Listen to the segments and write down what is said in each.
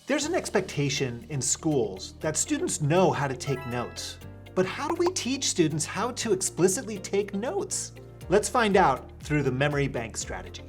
There's an expectation in schools that students know how to take notes. But how do we teach students how to explicitly take notes? Let's find out through the memory bank strategy.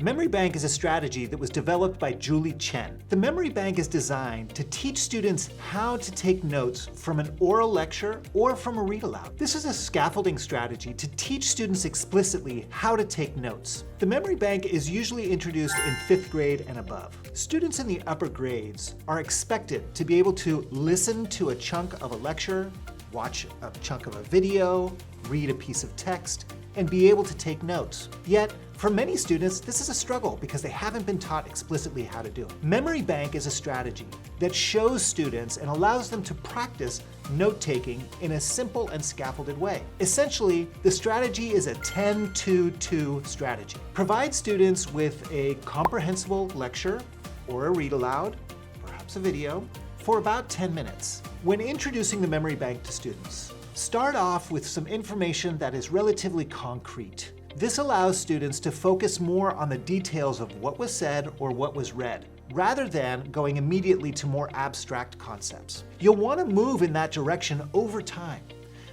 Memory bank is a strategy that was developed by Julie Chen. The memory bank is designed to teach students how to take notes from an oral lecture or from a read aloud. This is a scaffolding strategy to teach students explicitly how to take notes. The memory bank is usually introduced in 5th grade and above. Students in the upper grades are expected to be able to listen to a chunk of a lecture, watch a chunk of a video, read a piece of text, and be able to take notes. Yet, for many students, this is a struggle because they haven't been taught explicitly how to do it. Memory bank is a strategy that shows students and allows them to practice note-taking in a simple and scaffolded way. Essentially, the strategy is a 10-2-2 strategy. Provide students with a comprehensible lecture or a read aloud, perhaps a video, for about 10 minutes. When introducing the memory bank to students, start off with some information that is relatively concrete. This allows students to focus more on the details of what was said or what was read, rather than going immediately to more abstract concepts. You'll want to move in that direction over time.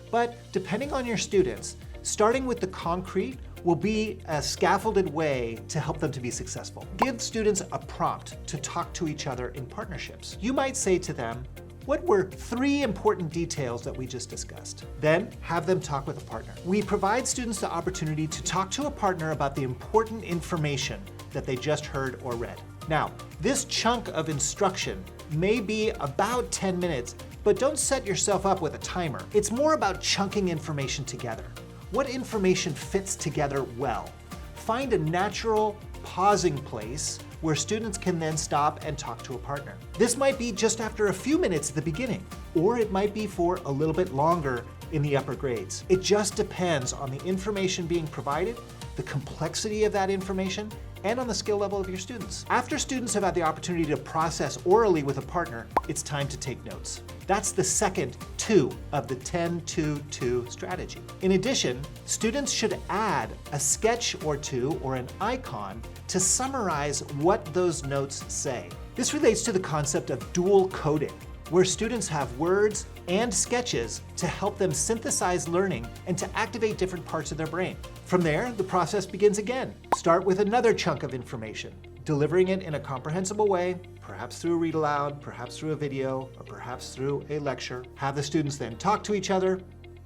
But depending on your students, starting with the concrete will be a scaffolded way to help them to be successful. Give students a prompt to talk to each other in partnerships. You might say to them, what were 3 important details that we just discussed? Then have them talk with a partner. We provide students the opportunity to talk to a partner about the important information that they just heard or read. Now, this chunk of instruction may be about 10 minutes, but don't set yourself up with a timer. It's more about chunking information together. What information fits together well? Find a natural pausing place where students can then stop and talk to a partner. This might be just after a few minutes at the beginning, or it might be for a little bit longer in the upper grades. It just depends on the information being provided, the complexity of that information, and on the skill level of your students. After students have had the opportunity to process orally with a partner, it's time to take notes. That's the second 2 of the 10-2-2 strategy. In addition, students should add a sketch or 2 or an icon to summarize what those notes say. This relates to the concept of dual coding, where students have words and sketches to help them synthesize learning and to activate different parts of their brain. From there, the process begins again. Start with another chunk of information, delivering it in a comprehensible way, perhaps through a read aloud, perhaps through a video, or perhaps through a lecture. Have the students then talk to each other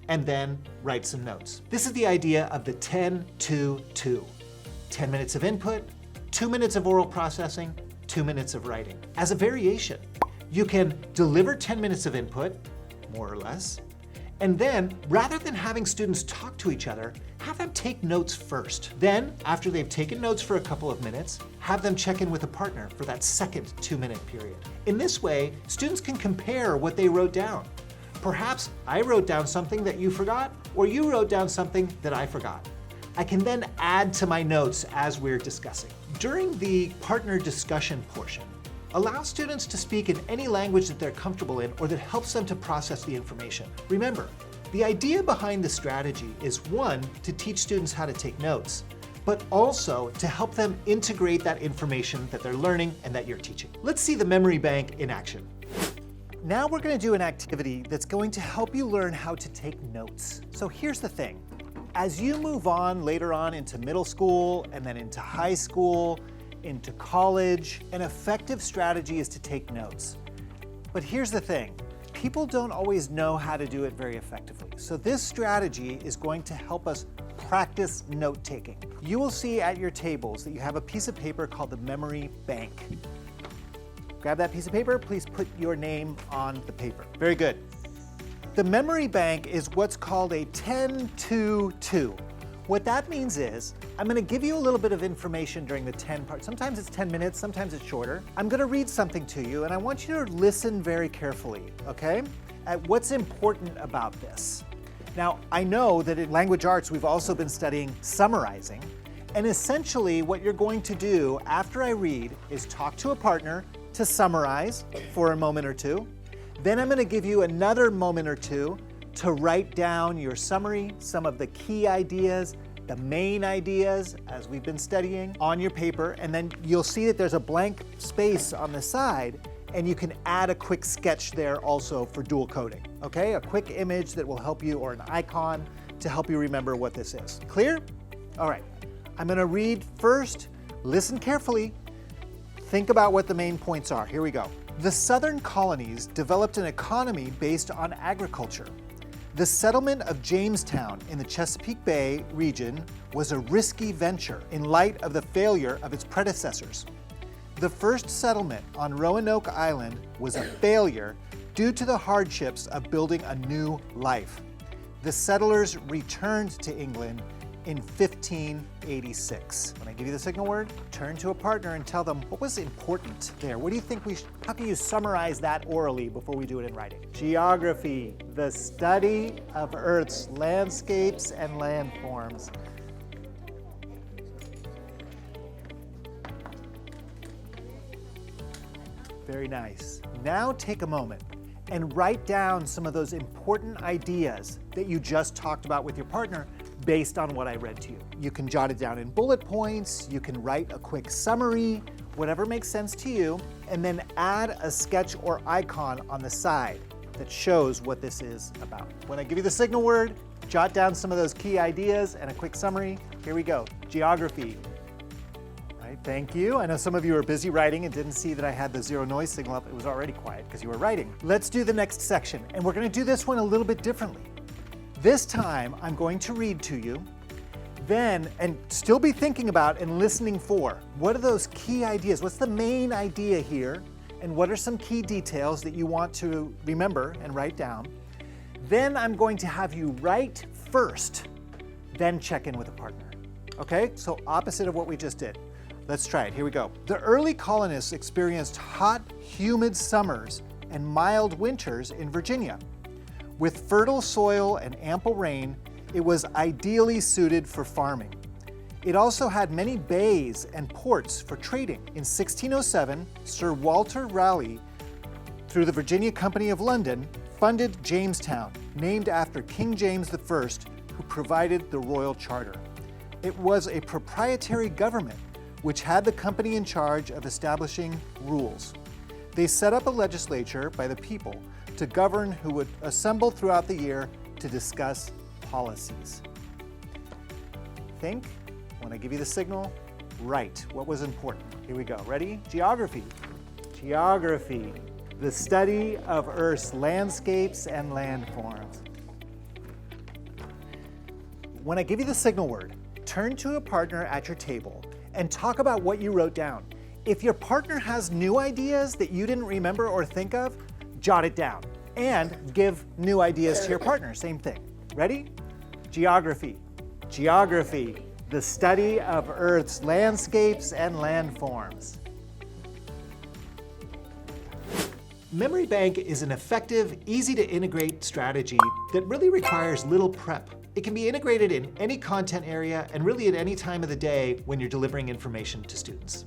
and then write some notes. This is the idea of the 10-2-2. 10 minutes of input, 2 minutes of oral processing, 2 minutes of writing. As a variation, you can deliver 10 minutes of input, more or less, and then, rather than having students talk to each other, have them take notes first. Then, after they've taken notes for a couple of minutes, have them check in with a partner for that second 2-minute period. In this way, students can compare what they wrote down. Perhaps I wrote down something that you forgot, or you wrote down something that I forgot. I can then add to my notes as we're discussing. During the partner discussion portion, allow students to speak in any language that they're comfortable in or that helps them to process the information. Remember, the idea behind the strategy is 1, to teach students how to take notes, but also to help them integrate that information that they're learning and that you're teaching. Let's see the memory bank in action. Now we're going to do an activity that's going to help you learn how to take notes. So here's the thing. As you move on later on into middle school and then into high school, into college, an effective strategy is to take notes. But here's the thing, people don't always know how to do it very effectively. So this strategy is going to help us practice note-taking. You will see at your tables that you have a piece of paper called the memory bank. Grab that piece of paper, please put your name on the paper. Very good. The memory bank is what's called a 10-2-2. What that means is, I'm going to give you a little bit of information during the 10 part. Sometimes it's 10 minutes, sometimes it's shorter. I'm going to read something to you, and I want you to listen very carefully, okay? At what's important about this. Now, I know that in language arts, we've also been studying summarizing, and essentially what you're going to do after I read is talk to a partner to summarize for a moment or two. Then I'm going to give you another moment or two to write down your summary, some of the key ideas, the main ideas, as we've been studying, on your paper, and then you'll see that there's a blank space on the side, and you can add a quick sketch there also for dual coding, okay? A quick image that will help you, or an icon to help you remember what this is. Clear? All right, I'm gonna read first, listen carefully, think about what the main points are. Here we go. The southern colonies developed an economy based on agriculture. The settlement of Jamestown in the Chesapeake Bay region was a risky venture in light of the failure of its predecessors. The first settlement on Roanoke Island was a failure due to the hardships of building a new life. The settlers returned to England in 1586. When I give you the signal word, turn to a partner and tell them what was important there. What do you think how can you summarize that orally before we do it in writing? Geography, the study of Earth's landscapes and landforms. Very nice. Now take a moment and write down some of those important ideas that you just talked about with your partner based on what I read to you. You can jot it down in bullet points, you can write a quick summary, whatever makes sense to you, and then add a sketch or icon on the side that shows what this is about. When I give you the signal word, jot down some of those key ideas and a quick summary. Here we go. Geography. Right, thank you. I know some of you are busy writing and didn't see that I had the zero noise signal up. It was already quiet because you were writing. Let's do the next section, and we're going to do this one a little bit differently. This time, I'm going to read to you, then, and still be thinking about and listening for, what are those key ideas? What's the main idea here? And what are some key details that you want to remember and write down? Then I'm going to have you write first, then check in with a partner. Okay, so opposite of what we just did. Let's try it, here we go. The early colonists experienced hot, humid summers and mild winters in Virginia. With fertile soil and ample rain, it was ideally suited for farming. It also had many bays and ports for trading. In 1607, Sir Walter Raleigh, through the Virginia Company of London, funded Jamestown, named after King James I, who provided the royal charter. It was a proprietary government, which had the company in charge of establishing rules. They set up a legislature by the people to govern, who would assemble throughout the year to discuss policies. Think, when I give you the signal, write what was important. Here we go, ready? Geography. Geography, the study of Earth's landscapes and landforms. When I give you the signal word, turn to a partner at your table and talk about what you wrote down. If your partner has new ideas that you didn't remember or think of, jot it down and give new ideas to your partner, same thing. Ready? Geography. Geography, the study of Earth's landscapes and landforms. Memory Bank is an effective, easy to integrate strategy that really requires little prep. It can be integrated in any content area and really at any time of the day when you're delivering information to students.